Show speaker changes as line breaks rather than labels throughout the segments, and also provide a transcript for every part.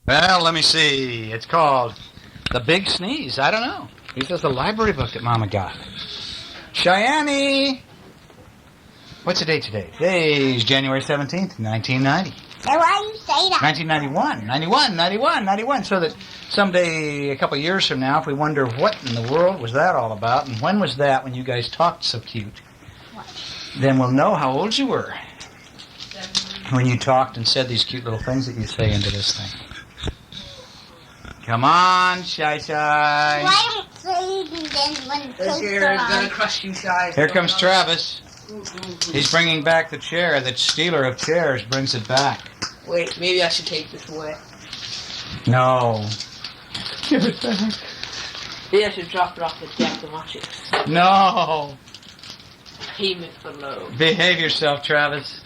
Well, let me see. It's called The Big Sneeze. I don't know. This is the library book that Mama got. Cheyenne! What's the date today? Today's January 17th, 1990.
So why you say that?
1991. 91. So that someday, a couple years from now, if we wonder what in the world was that all about, and when was that when you guys talked so cute, then we'll know how old you were when you talked and said these cute little things that you say into this thing. Come on, Shy.
Why don't say then when
This here is gonna crush you, Shy.
Here comes Travis. He's bringing back the chair. The stealer of chairs brings it back.
Wait, maybe I should take this away.
No. Give it back.
Maybe I should drop it off the deck and watch it.
No.
Payment below.
Behave yourself, Travis.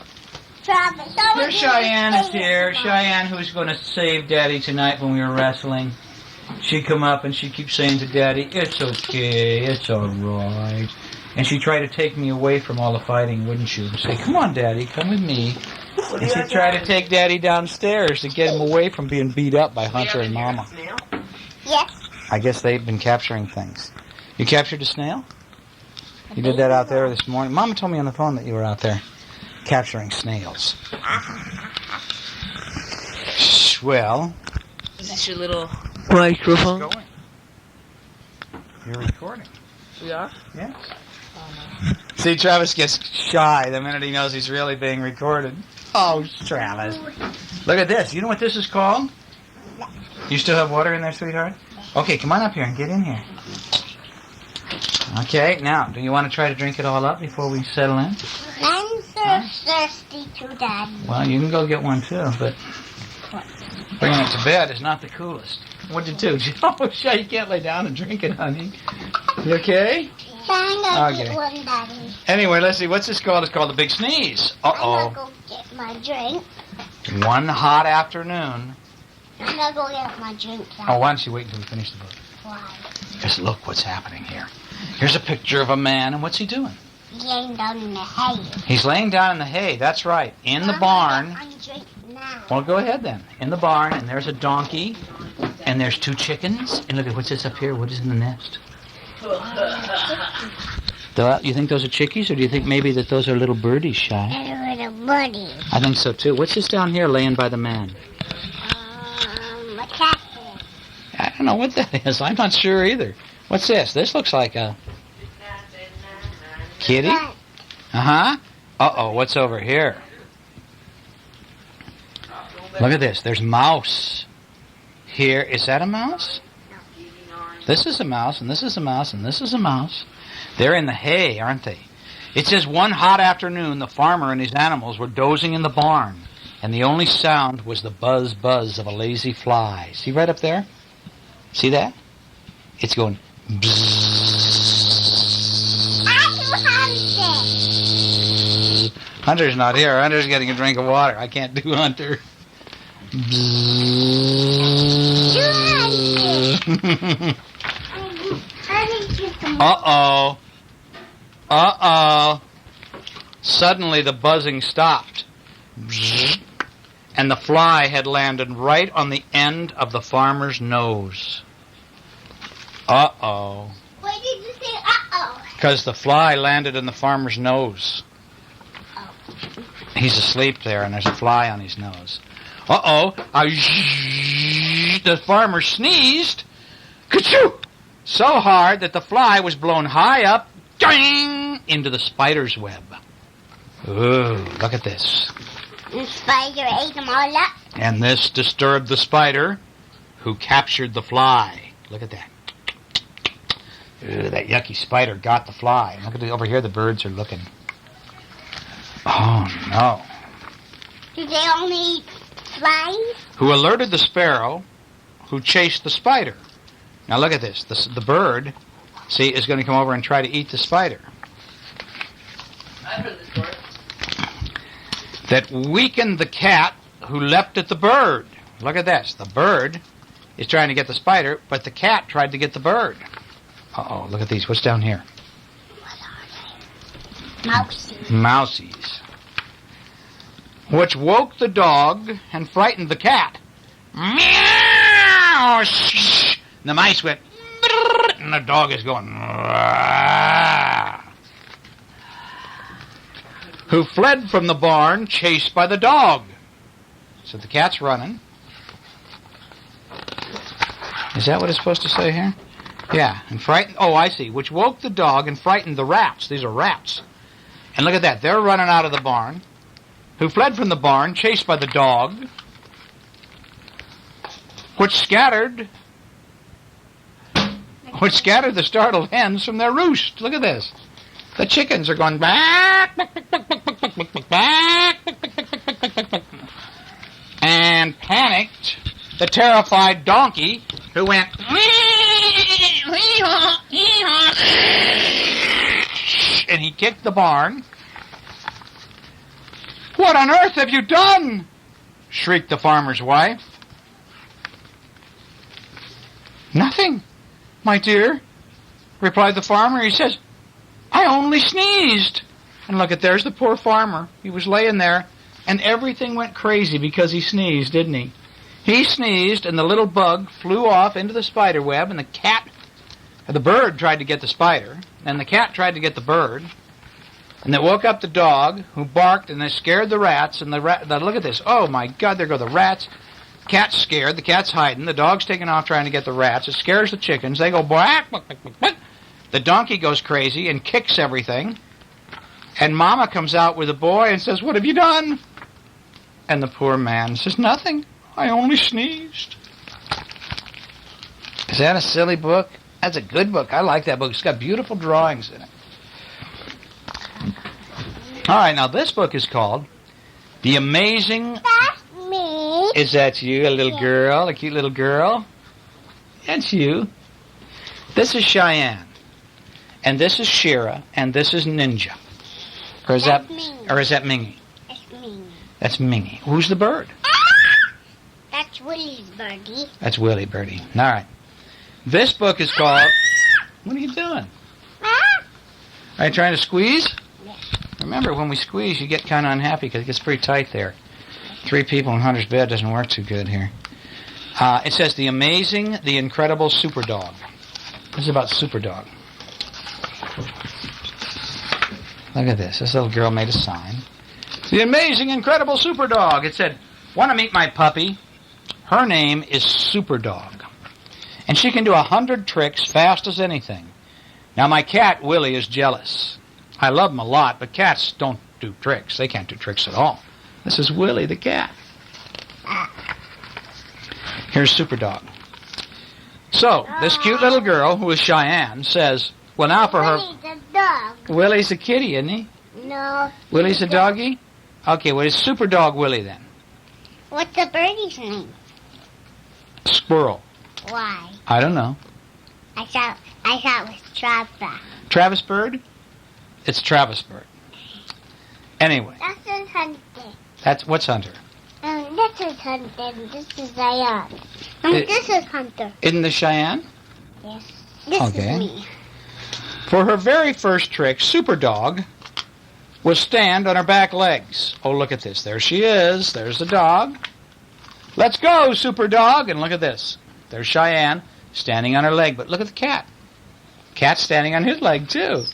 Travis,
Here Cheyenne is here. Cheyenne, who's going to save Daddy tonight when we were wrestling. She come up and she keeps saying to Daddy, "It's okay, it's all right." And she tried to take me away from all the fighting, wouldn't you? And say, "Come on, Daddy, come with me." And she tried to take Daddy downstairs to get him away from being beat up by Hunter and Mama.
Yes.
I guess they've been capturing things. You captured a snail? You did that out there this morning? Mama told me on the phone that you were out there capturing snails. Well,
Is this your little microphone?
going. You're recording.
We are?
Yes. See, Travis gets shy the minute he knows he's really being recorded. Oh, Travis. Look at this. You know what this is called? You still have water in there, sweetheart? Okay, come on up here and get in here. Okay, now, do you want to try to drink it all up before we settle in?
I'm so thirsty too, Daddy.
Well, you can go get one too, but bringing it to bed is not the coolest. What'd you do? Oh, shy, you can't lay down and drink it, honey. You okay?
I'm gonna
Okay.
get one, Daddy.
Anyway, let's see. What's this called? It's called The Big Sneeze.
I'm gonna
Uh-oh.
go get my drink.
One hot afternoon.
I'm gonna go get my drink, Daddy.
Oh, why don't you wait until we finish the book?
Why?
Because look what's happening here. Here's a picture of a man, and what's he doing?
Laying down in the hay.
He's laying down in the hay. That's right. In the barn.
I'm drink now.
Well, go ahead then. In the barn, and there's a donkey, and there's two chickens. And look at what's this up here? What is in the nest? You think those are chickies, or do you think maybe that those are little birdies, Shy?
And a little buddy.
I think so, too. What's this down here laying by the man?
A cat.
I don't know what that is. I'm not sure either. What's this? This looks like a kitty? Uh-huh. Uh-oh, what's over here? Look at this. There's mouse. Here, is that a mouse? This is a mouse, and this is a mouse, and this is a mouse. They're in the hay, aren't they? It says, one hot afternoon, the farmer and his animals were dozing in the barn, and the only sound was the buzz, buzz of a lazy fly. See right up there? See that? It's going bzzz. Hunter's not here. Hunter's getting a drink of water. I can't do Hunter. Uh-oh. Uh-oh. Suddenly the buzzing stopped. And the fly had landed right on the end of the farmer's nose. Uh-oh.
Why did you say uh-oh?
Because the fly landed in the farmer's nose.
Oh.
He's asleep there, and there's a fly on his nose. Uh-oh. The farmer sneezed. Ka-choo! So hard that the fly was blown high up, ding, into the spider's web. Ooh, look at this.
The spider ate them all up.
And this disturbed the spider, who captured the fly. Look at that. Ooh, that yucky spider got the fly. Look at it over here. The birds are looking. Oh, no.
Did they only eat flies?
Who alerted the sparrow, who chased the spider. Now look at this. The bird, see, is going to come over and try to eat the spider.
I've heard this story.
That weakened the cat who leapt at the bird. Look at this. The bird is trying to get the spider, but the cat tried to get the bird. Uh-oh, look at these. What's down here?
What are they? Mousies.
Mousies. Which woke the dog and frightened the cat, Meow! Shh. And the mice went, and the dog is going, who fled from the barn chased by the dog. So the cat's running. Is that what it's supposed to say here? Yeah, and frightened. Oh, I see. Which woke the dog and frightened the rats. These are rats. And look at that. They're running out of the barn. Who fled from the barn, chased by the dog, which scattered the startled hens from their roost. Look at this. The chickens are going back, and panicked the terrified donkey, who went, and he kicked the barn. What on earth have you done? Shrieked the farmer's wife. Nothing, my dear, replied the farmer. He says, I only sneezed. And look there's the poor farmer. He was laying there, and everything went crazy because he sneezed, didn't he? He sneezed, and the little bug flew off into the spider web, and the bird tried to get the spider, and the cat tried to get the bird, and they woke up the dog, who barked, and they scared the rats, and look at this. Oh, my God, there go the rats. Cat's scared. The cat's hiding. The dog's taking off trying to get the rats. It scares the chickens. They go, quack, quack, quack, quack. The donkey goes crazy and kicks everything. And Mama comes out with a boy and says, what have you done? And the poor man says, nothing. I only sneezed. Is that a silly book? That's a good book. I like that book. It's got beautiful drawings in it. All right, now this book is called The Amazing...
That's me.
Is that you, a little girl, a cute little girl? That's you. This is Cheyenne. And this is Shira. And this is Ninja. Or is that
Mingy.
Or is that Mingy?
That's Mingy.
That's Mingy. Who's the bird?
That's Willie's birdie.
That's Willie Birdie. All right. This book is called... What are you doing? Are you trying to squeeze?
Yes.
Remember, when we squeeze, you get kind of unhappy because it gets pretty tight there. 3 people in Hunter's bed doesn't work too good here. It says, The Amazing, the Incredible Super Dog. This is about Super Dog. Look at this. This little girl made a sign. The Amazing, Incredible Super Dog. It said, want to meet my puppy? Her name is Super Dog. And she can do 100 tricks fast as anything. Now, my cat, Willie, is jealous. I love him a lot, but cats don't do tricks. They can't do tricks at all. This is Willie the cat. Here's Super Dog. So, this cute little girl, who is Cheyenne, says, well, now for her...
Willie's a dog.
Willie's a kitty, isn't he?
No.
Willie's a doggy? Okay, well, it's Super Dog Willie, then.
What's the birdie's name?
Squirrel.
Why?
I don't know.
I thought it was Travis.
Travis Bird? It's Travis Bird. Anyway,
That's Hunter.
that's... What's Hunter?
This is Hunter. This is Zion. This is Hunter.
Isn't this Cheyenne?
Yes. This
Okay.
is me.
For her very first trick, Super Dog would stand on her back legs. Oh, look at this. There she is. There's the dog. Let's go, Super Dog. And look at this. There's Cheyenne standing on her leg. But look at the cat. Cat's standing on his leg, too.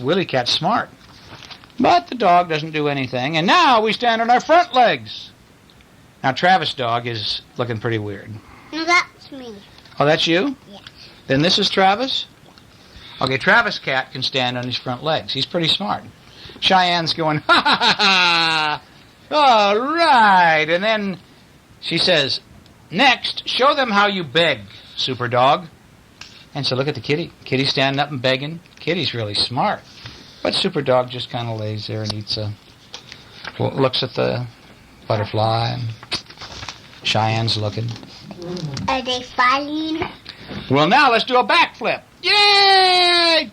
Willie Cat's smart. But the dog doesn't do anything. And now we stand on our front legs. Now, Travis Dog is looking pretty weird.
No, that's me.
Oh, that's you?
Yes.
Then this is Travis? Okay, Travis Cat can stand on his front legs. He's pretty smart. Cheyenne's going, ha ha ha ha! All right. And then she says, next, show them how you beg, Super Dog. And so look at the kitty. Kitty's standing up and begging. Kitty's really smart. But Super Dog just kind of lays there and looks at the butterfly. And Cheyenne's looking.
Are they fighting?
Well, now let's do a backflip. Yay!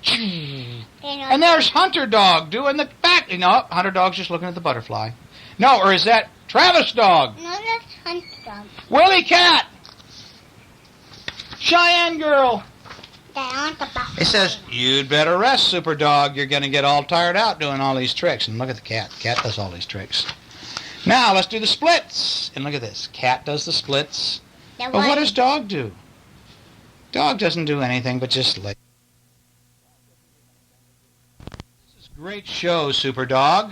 And there's Hunter Dog doing the back. No, Hunter Dog's just looking at the butterfly. No, or is that Travis Dog?
No, that's Hunter Dog.
Willie Cat! Cheyenne Girl! It says, you'd better rest, Super Dog. You're going to get all tired out doing all these tricks. And look at the cat. The cat does all these tricks. Now let's do the splits. And look at this. Cat does the splits.
Now
But what does dog do? Dog doesn't do anything but just lay. This is a great show, Super Dog.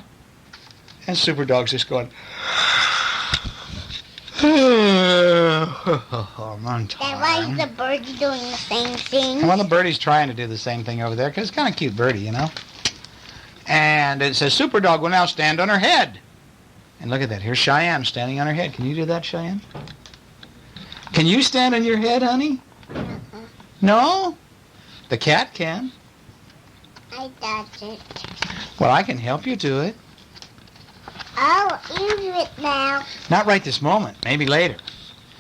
And Super Dog's just going. I'm tired.
Then why is the birdie doing the same thing?
Well, the birdie's trying to do the same thing over there because it's kind of cute birdie, you know. And it says Super Dog will now stand on her head. And look at that. Here's Cheyenne standing on her head. Can you do that, Cheyenne? Can you stand on your head, honey? No? The cat can.
I got it.
Well, I can help you do it.
I'll use it now.
Not right this moment. Maybe later.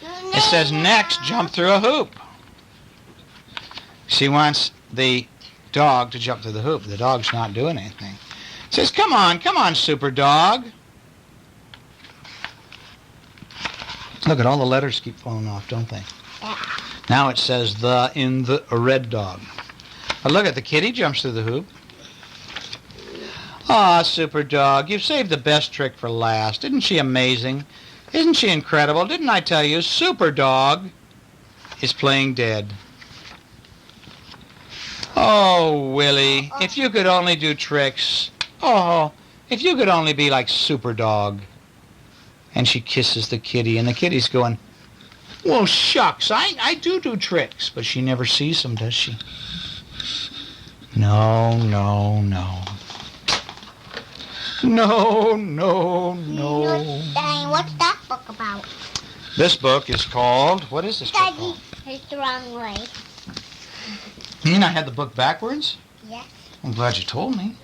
It says next, jump through a hoop. She wants the dog to jump through the hoop. The dog's not doing anything. It says, come on, Super Dog. Look at all the letters keep falling off, don't they?
Yeah.
Now it says a red dog. But look at the kitty jumps through the hoop. Ah, Super Dog, you've saved the best trick for last. Isn't she amazing? Isn't she incredible? Didn't I tell you, Super Dog is playing dead. Oh, Willie, if you could only do tricks. Oh, if you could only be like Super Dog. And she kisses the kitty, and the kitty's going, well, shucks, I do tricks. But she never sees them, does she? No.
Daddy, what's that book about?
This book is called, what is this book
Daddy,
called?
it's the wrong way.
You mean I had the book backwards?
Yes.
I'm glad you told me.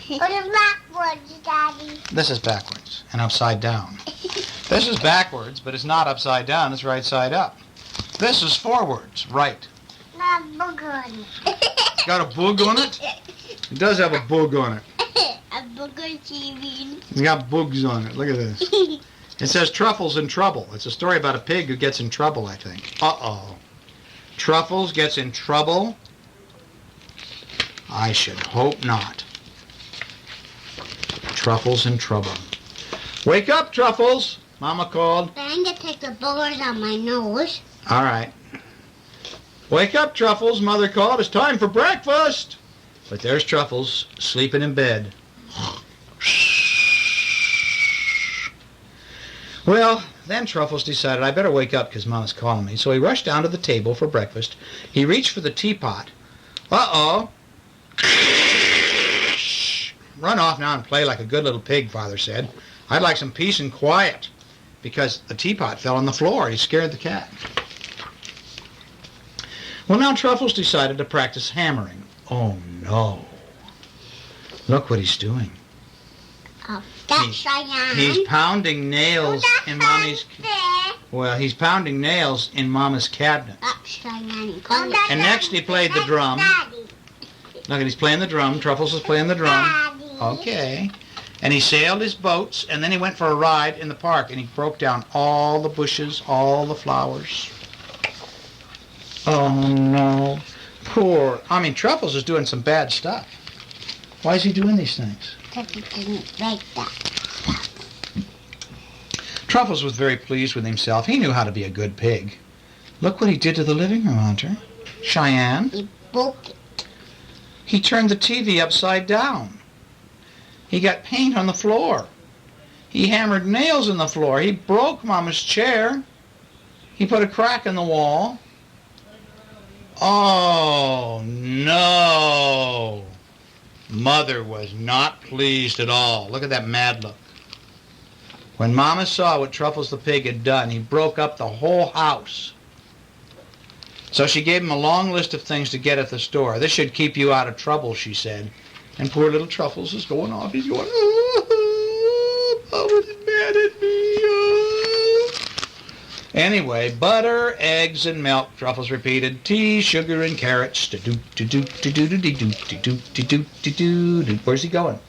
Put it backwards, Daddy.
This is backwards and upside down. This is backwards, but it's not upside down, it's right side up. This is forwards, right.
Not book on it.
It's got a boog on it? It does have a boog on it.
A book on TV.
It's got boogs on it. Look at this. It says Truffles in trouble. It's a story about a pig who gets in trouble, I think. Uh-oh. Truffles gets in trouble? I should hope not. Truffles in trouble. Wake up, Truffles! Mama called.
But I'm going to take the boogers on my nose.
All right. Wake up, Truffles, Mother called. It's time for breakfast. But there's Truffles, sleeping in bed. Well, then Truffles decided, I better wake up because Mama's calling me. So he rushed down to the table for breakfast. He reached for the teapot. Uh-oh. Run off now and play like a good little pig, Father said. I'd like some peace and quiet. Because the teapot fell on the floor. He scared the cat. Well, now Truffles decided to practice hammering. Oh, no. Look what he's doing.
Oh, that's Cheyenne.
He's pounding nails in Mommy's... Well, he's pounding nails in Mama's cabinet.
That's Cheyenne.
And next he played the drum. Look at, he's playing the drum. Truffles is playing the drum. Okay. And he sailed his boats, and then he went for a ride in the park, and he broke down all the bushes, all the flowers. Oh, no. Truffles is doing some bad stuff. Why is he doing these things?
Because he didn't like that.
Truffles was very pleased with himself. He knew how to be a good pig. Look what he did to the living room, Hunter. Cheyenne.
He broke it.
He turned the TV upside down. He got paint on the floor. He hammered nails in the floor. He broke Mama's chair. He put a crack in the wall. Oh, no. Mother was not pleased at all. Look at that mad look. When Mama saw what Truffles the pig had done, he broke up the whole house. So she gave him a long list of things to get at the store. This should keep you out of trouble, she said. And poor little Truffles is going off. He's going, oh, Mama's mad at me. Oh. Anyway, butter, eggs, and milk, Truffles repeated. Tea, sugar, and carrots. Where's he going?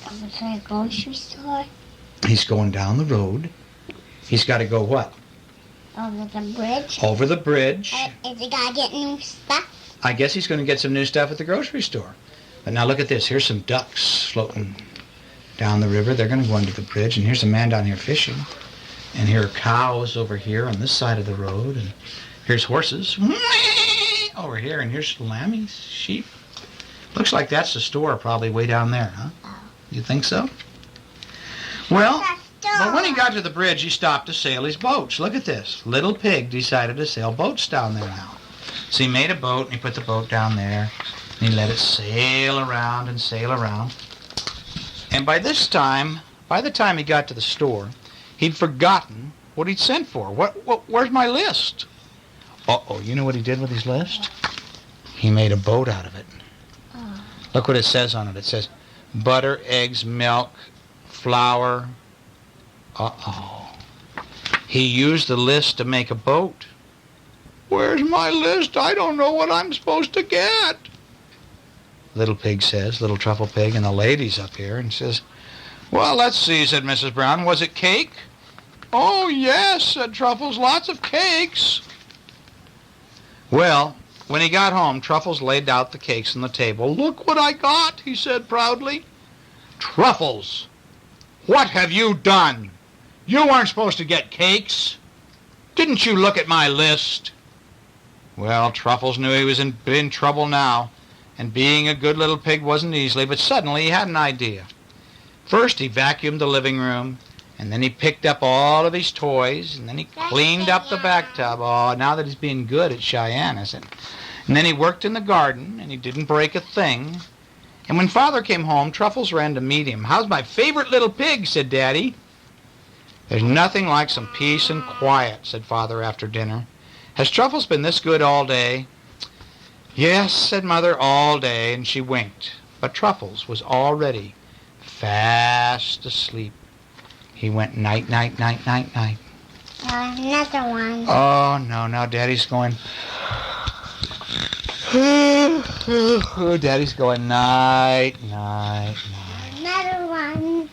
Over to the grocery store.
He's going down the road. He's got to go what?
Over the bridge.
Over the bridge.
Is he going to get new stuff?
I guess he's going to get some new stuff at the grocery store. But now look at this. Here's some ducks floating down the river. They're going to go under the bridge. And here's a man down here fishing. And here are cows over here on this side of the road. And here's horses over here. And here's lambs, sheep. Looks like that's the store probably way down there, huh? You think so? Well, but when he got to the bridge, he stopped to sail his boats. Look at this. Little Pig decided to sail boats down there now. So he made a boat, and he put the boat down there, and he let it sail around and sail around. And by the time he got to the store, he'd forgotten what he'd sent for. Where's my list? Uh-oh, you know what he did with his list? He made a boat out of it. Look what it says on it. It says butter, eggs, milk, flour. Uh-oh. He used the list to make a boat. Where's my list? I don't know what I'm supposed to get. Little Pig says, Little Truffle Pig, and the lady's up here and says, well, let's see, said Mrs. Brown. Was it cake? Oh, yes, said Truffles, lots of cakes. Well, when he got home, Truffles laid out the cakes on the table. Look what I got, he said proudly. Truffles, what have you done? You weren't supposed to get cakes. Didn't you look at my list? Well, Truffles knew he was in trouble now, and being a good little pig wasn't easy, but suddenly he had an idea. First he vacuumed the living room, and then he picked up all of his toys, and then he cleaned up the bathtub. Oh, now that he's being good at Cheyenne, isn't it? And then he worked in the garden, and he didn't break a thing. And when Father came home, Truffles ran to meet him. How's my favorite little pig, said Daddy. There's nothing like some peace and quiet, said Father after dinner. Has Truffles been this good all day? Yes, said Mother, all day, and she winked. But Truffles was already fast asleep. He went night, night, night, night, night.
Another one.
Oh, no, now Daddy's going... Daddy's going night, night, night.
Another one.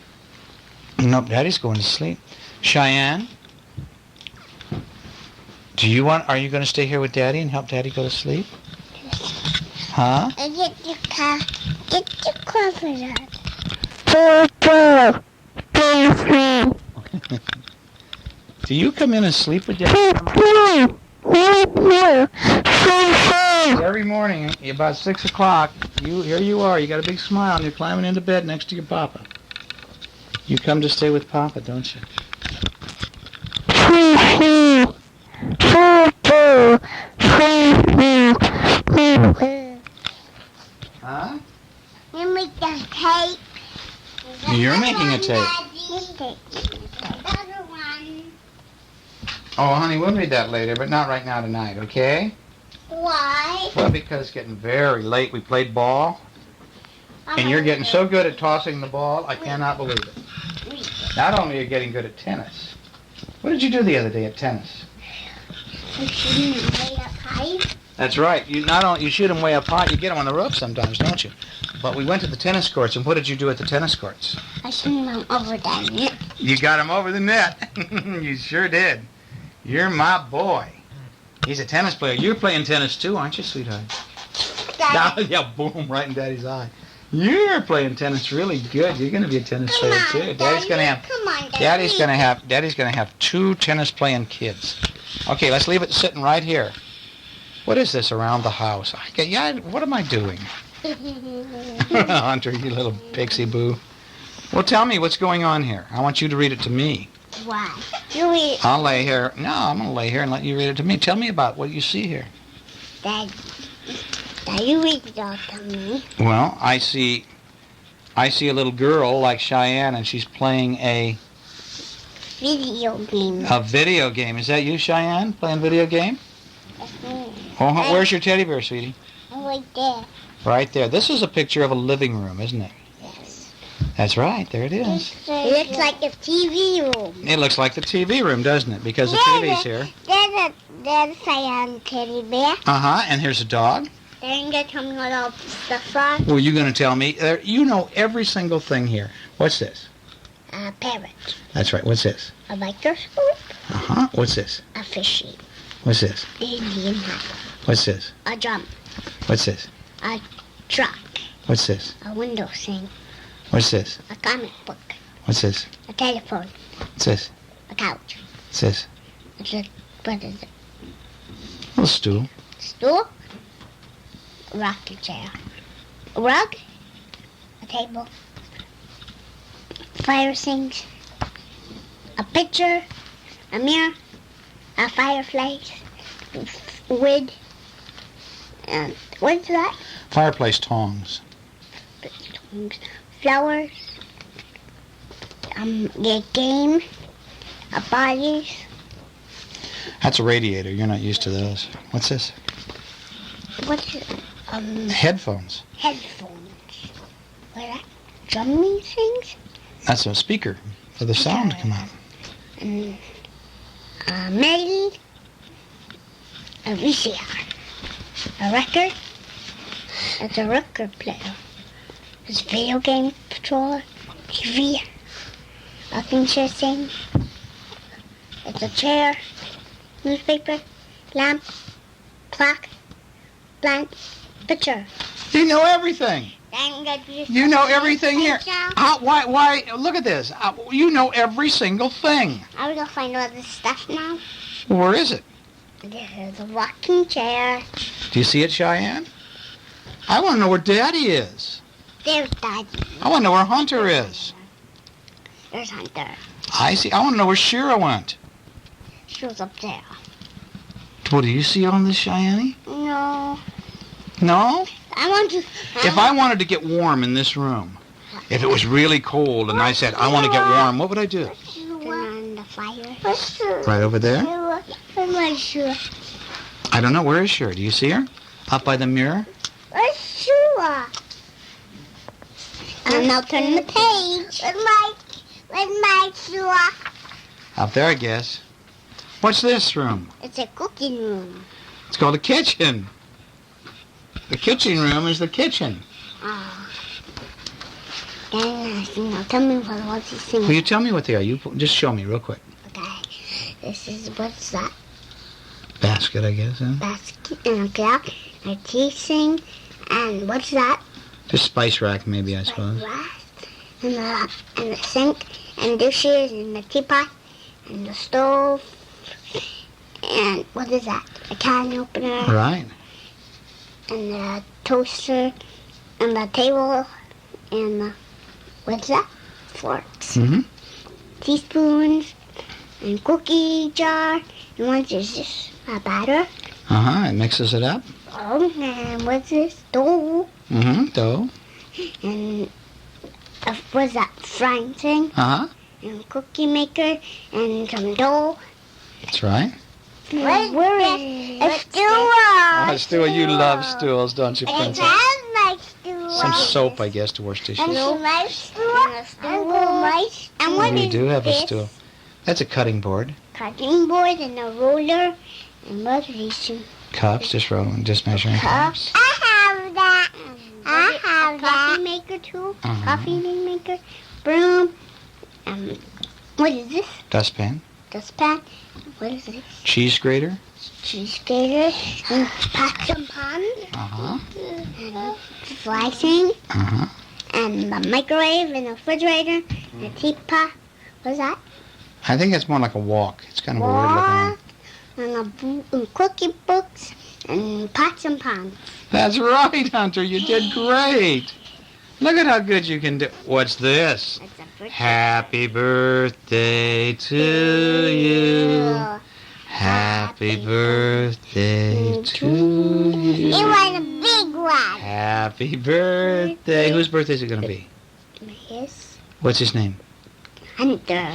Nope, Daddy's going to sleep. Cheyenne, are you going to stay here with Daddy and help Daddy go to sleep? Huh?
Get your clothes on.
Do you come in and sleep with Daddy? Every morning, about 6 o'clock, here you are. You got a big smile, and you're climbing into bed next to your papa. You come to stay with Papa, don't you? Huh?
You make the tape.
You're making a tape.
Another one.
Oh, honey, we'll read that later, but not right now tonight, okay?
Why?
Well, because it's getting very late. We played ball, and you're getting so good at tossing the ball, I cannot believe it. Not only are you getting good at tennis, what did you do the other day at tennis?
You shouldn't way up high.
That's right. You shoot them way up high. You get them on the roof sometimes, don't you? But we went to the tennis courts, and what did you do at the tennis courts?
I shouldn't them over the net.
You got him over the net. You sure did. You're my boy. He's a tennis player. You're playing tennis too, aren't you, sweetheart?
Daddy.
Yeah, boom, right in Daddy's eye. You're playing tennis really good. You're going to be a tennis player too. Daddy's going to have.
Come on, Daddy.
Daddy's going to have 2 tennis playing kids. Okay, let's leave it sitting right here. What is this around the house? What am I doing? Hunter, you little pixie boo. Well, tell me what's going on here. I want you to read it to me.
Why? You read.
I'll lay here. No, I'm going to lay here and let you read it to me. Tell me about what you see here.
Dad, you read it all to me.
Well, I see a little girl like Cheyenne, and she's playing a
Video game.
A video game. Is that you, Cheyenne, playing video game?
That's me.
Oh, where's your teddy bear, sweetie?
Right there.
Right there. This is a picture of a living room, isn't it?
Yes.
That's right. There it is.
It looks like a TV room.
It looks like the TV room, doesn't it? Because the TV's here.
There's a cyan teddy bear.
Uh-huh. And here's a dog.
Then you tell me what all stuff on.
Well, you're going to tell me. You know every single thing here. What's this?
A parrot.
That's right. What's this?
A microscope.
Uh-huh. What's this?
A fishy.
What's this?
Indian hat.
What's this?
A drum.
What's this?
A truck.
What's this?
A window thing.
What's this?
A comic book.
What's this?
A telephone.
What's this?
A couch.
What's this?
What is it?
A little stool.
Stool. A rocking chair. A rug. A table. Fire sings. A picture. A mirror. A fireplace. Wood. And what's that?
Fireplace tongs.
Flowers. A game. A bodies.
That's a radiator. You're not used to those. What's this?
What's
Headphones.
headphones? What that? Drumming things?
That's a speaker for the sound to come out.
And a melody. A VCR. A record. It's a record player. There's a video game controller. TV. A chair thing. It's a chair. Newspaper. Lamp. Clock. Blank. Picture.
You know everything. You know everything here. Why? Look at this. You know every single thing.
I will go find all this stuff now.
Where is it?
There's a rocking chair.
Do you see it, Cheyenne? I want to know where Daddy is.
There's Daddy.
I want to know where Hunter is.
There's Hunter.
I see. I want to know where Shira went.
She was up there.
What do you see on this, Cheyenne?
No.
No?
I want to...
If I wanted to get warm in this room, if it was really cold and I said, I want to get warm, what would I do?
Turn on the fire.
Right over there?
Where's my shoe?
I don't know. Where is Shira? Do you see her? Up by the mirror?
Where's Shua? And now turn the page. Where's my Shua?
Up there, I guess. What's this room?
It's a cooking room.
It's called a kitchen. The kitchen room is the kitchen.
Oh. Now tell me what's he singing.
Will you tell me what they are? You just show me real quick.
Okay. This is, what's that?
Basket, I guess. Huh?
Basket and a clock, a tea thing, and what's that?
Just spice rack, maybe, I suppose.
And the sink, and dishes, and the teapot, and the stove, and what is that? A can opener.
Right.
And the toaster, and the table, and the, what's that? Forks.
Mm-hmm.
Teaspoons, and cookie jar, and what is this? A batter.
Uh-huh, it mixes it up.
Oh, and what's this? Dough.
Mm-hmm, dough.
And what's that? Frying thing.
Uh-huh.
And cookie maker, and some dough.
That's right.
Where is a stool?
Oh, stool. You love stools, don't you, Princess?
my stool.
Some soap, I guess, to wash dishes.
And my stool. And what
We
is
do have a
this?
stool. That's a cutting board.
Cutting board and a roller. And what are these two?
Cups, just measuring cups.
I have that. I have that. Coffee maker too.
Uh-huh.
Coffee maker. Broom. What is this?
Dustpan.
Dustpan. What is this?
Cheese grater.
Cheese grater. And pots and pans.
Uh-huh.
And slicing.
Uh-huh.
And the microwave and the refrigerator. And the teapot. What's that?
I think it's more like a wok. It's kind of a weird looking one.
And cookie books and pots and pans.
That's right, Hunter. You did great. Look at how good you can do. What's this?
It's a birthday.
Happy birthday to you. Happy birthday to you.
It was a big one.
Happy birthday. Whose birthday is it going to be?
His.
What's his name?
Hunter.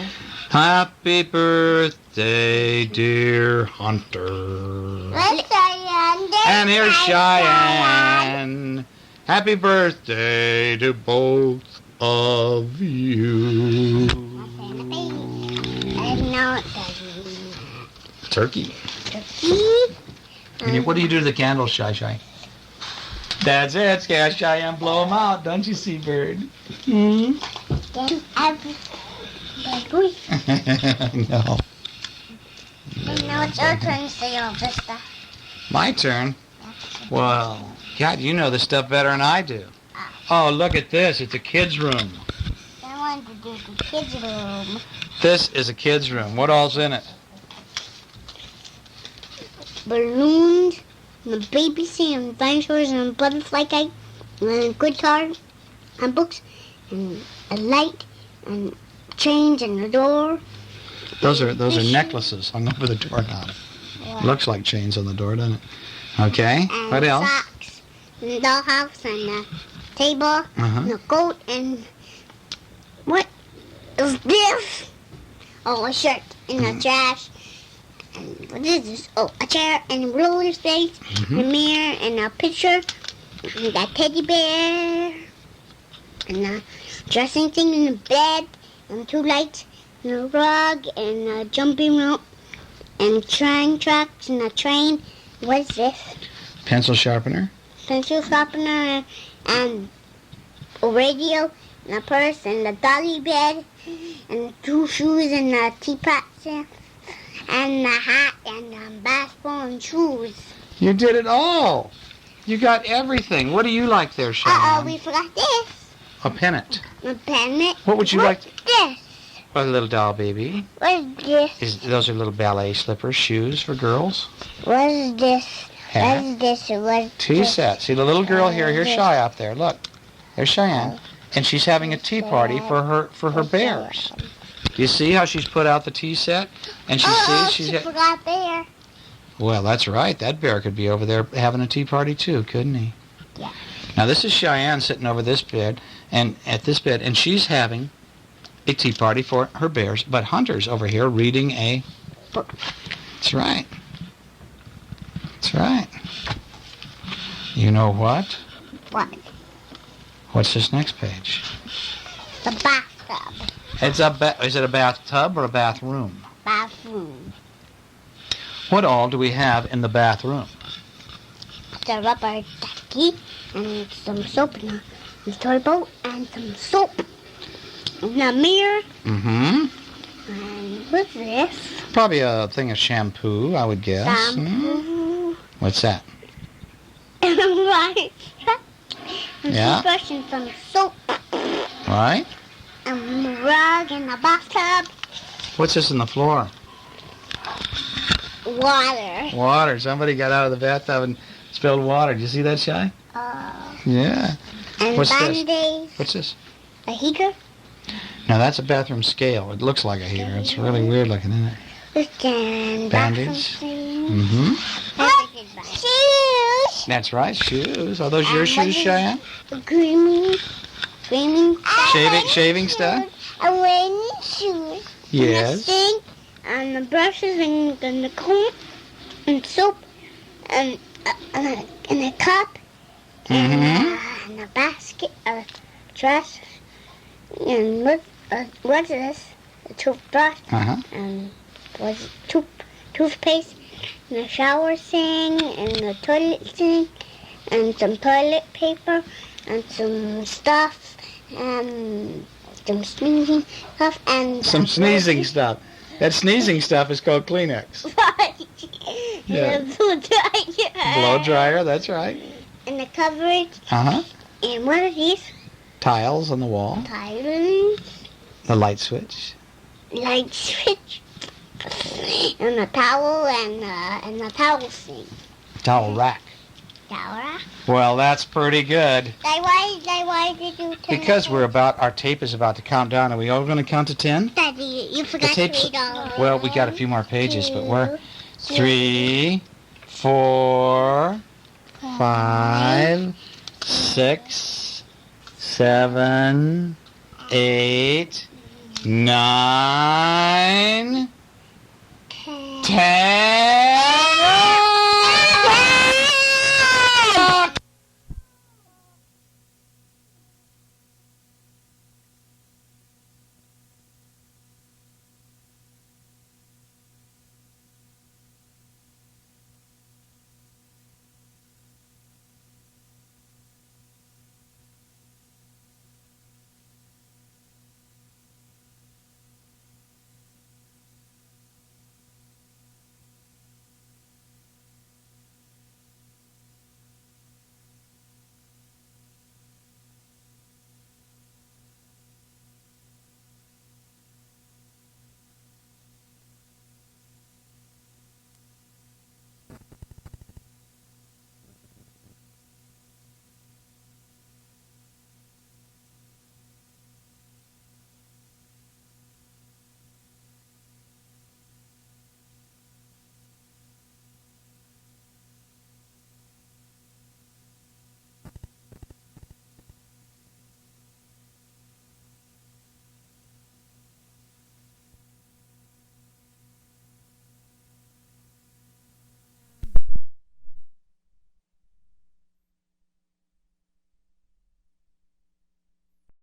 Happy birthday, dear Hunter. And here's Cheyenne. Happy birthday to both of you. Turkey. What do you do to the candles, Shy? That's it, Cheyenne. Blow them out. Don't you see, bird? Hmm? No.
Now it's your turn to say all this stuff.
My turn? Well, God, you know this stuff better than I do. Oh, look at this. It's a kid's room.
I wanted to do the kids' room.
This is a kid's room. What all's in it?
Balloons, and a baby seat, and dinosaurs, and a butterfly kite, and a guitar, and books, and a light, and chains, and a door.
Those are necklaces hung over the doorknob. Looks like chains on the door, doesn't it? Okay.
And
What else?
socks, and a dollhouse, and a table,
Uh-huh.
and a goat, and what is this? Oh, a shirt, and a trash. And what is this? Oh, a chair, and a roller skates, and a mirror, and a picture, and a teddy bear, and a dressing thing, and a bed, and 2 lights, and a rug, and a jumping rope, and train tracks, and a train. What is this?
Pencil sharpener.
Pencil sharpener, and a radio, and a purse, and a dolly bed, and 2 shoes, and a teapot set, and a hat, and a basketball, and shoes.
You did it all. You got everything. What do you like there, Cheyenne?
We forgot this.
A pennant.
A pennant.
What would you like?
This.
A little doll baby.
What is this?
Those are little ballet slippers, shoes for girls.
What is this?
Hat.
What is this? What is
Tea
this?
set. See the little girl here. Here's Shy up there. Look. There's Cheyenne. And she's having a tea party for her bears. Do you see how she's put out the tea set? And she sees
she forgot bear.
Well, that's right. That bear could be over there having a tea party too, couldn't he?
Yeah.
Now this is Cheyenne sitting over this bed and she's having a tea party for her bears, but Hunter's over here reading a book. That's right. That's right. You know what?
What?
What's this next page?
The bathtub.
Is it a bathtub or a bathroom?
Bathroom.
What all do we have in the bathroom?
The rubber ducky, and some soap, and a toilet bowl, and some soap. And a mirror.
Mm-hmm.
And what's this?
Probably a thing of shampoo, I would guess.
Shampoo.
What's that?
Right. And
Yeah.
toothbrush and some soap.
Right?
And a rug and a bathtub.
What's this in the floor?
Water.
Water. Somebody got out of the bathtub and spilled water. Did you see that, Shy? Yeah.
And
What's this?
Band-Aids.
What's this?
A heater.
Now that's a bathroom scale. It looks like a heater. It's really weird looking, isn't it?
And
Band-Aids.
Mm-hmm. Shoes.
That's right. Shoes. Are those your shoes, Cheyenne?
Creamy.
Shaving stuff?
I'm wearing shoes.
Yes.
And the sink, and the brushes, and the comb, and soap, and a cup, and a basket of trash, and what's this? A toothbrush, and what's it? Toothpaste, and a shower thing, and a toilet thing, and some toilet paper, and some stuff, and some sneezing stuff, and
Some sneezing stuff. That sneezing stuff is called Kleenex. Yeah.
And a blow dryer.
Blow dryer, that's right.
And the cupboard.
Uh-huh.
And what are these?
Tiles on the wall.
Tiles.
The light switch.
Light switch. And a towel and a towel thing.
Towel rack.
Towel.
Well, that's pretty good.
Why did you turn
Because
it
our tape is about to count down. Are we all going to count to 10?
Daddy, you forgot to
tape's-
read all of
Well, we got a few more pages, but we're 3, 4, 5, 6, 7, 8, 9, 10.